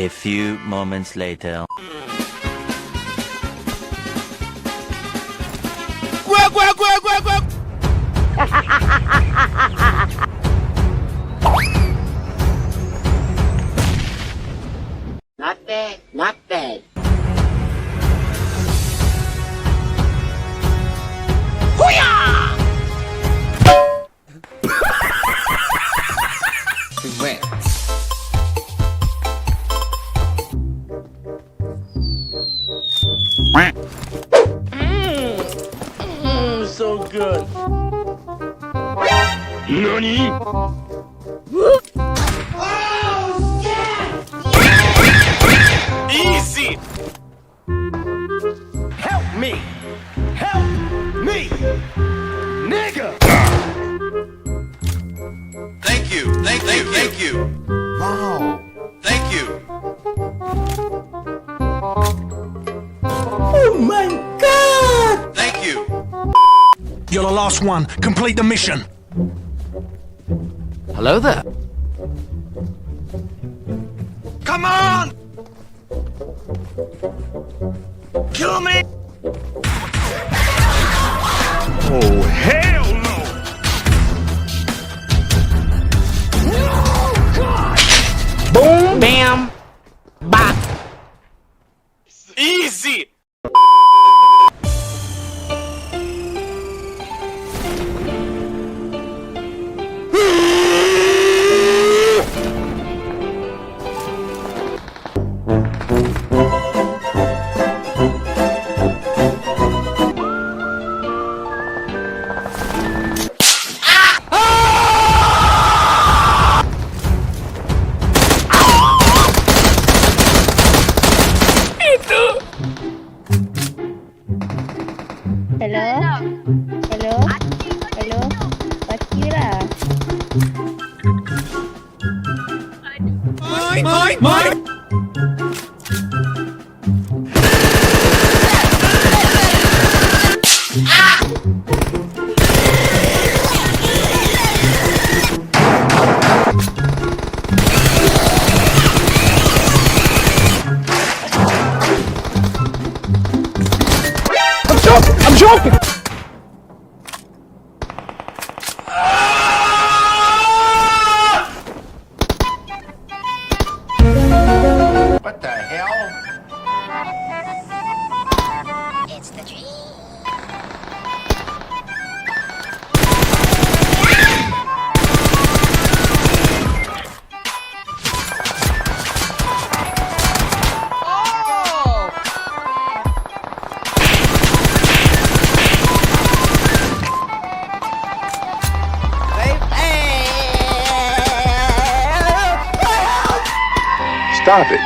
A few moments later. Not bad, not bad. So good. NANI?! Easy. Help me. Help me. Nigga. Thank you. Thank you. Wow. Thank you. Oh my God. Thank you. You're the last one. Complete the mission. Hello there. Come on! Kill me! Oh, hell no! Boom, bam, bop. Easy. Hello, Pakira. Mine! I'm joking. What the hell? It's the dream. Stop it.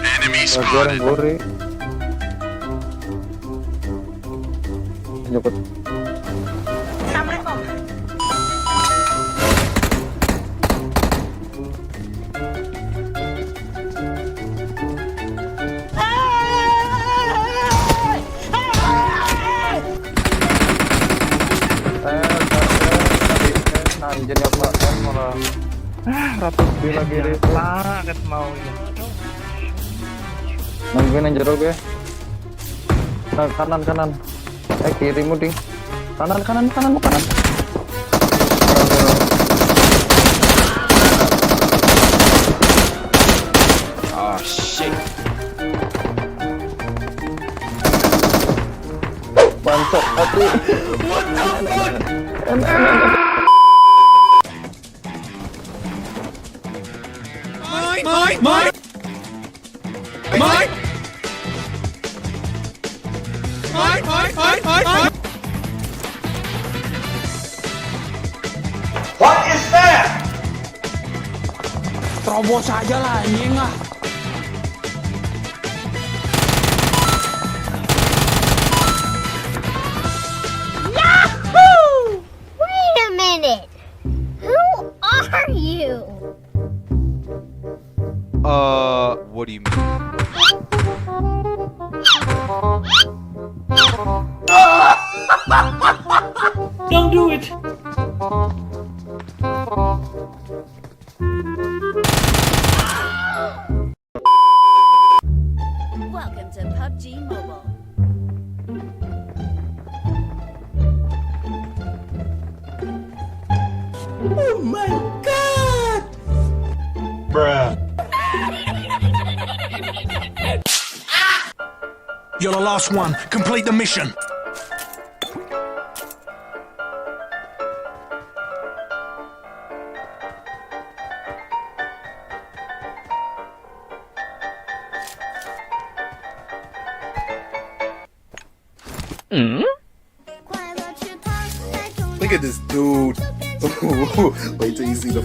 Enemy spotted. Ratus bila kiri laket mau ini. Nungguin yang jero gue. Kanan. Kiri muding. Kanan. shit. Mantap aku. What the fuck? What is that? Terobos aja lah anjing ah. Yahoo! Wait a minute. Who are you? What do you mean? Don't do it. Welcome to PUBG Mobile. Oh my god! You're the last one. Complete the mission. Look at this dude. Wait till you see the.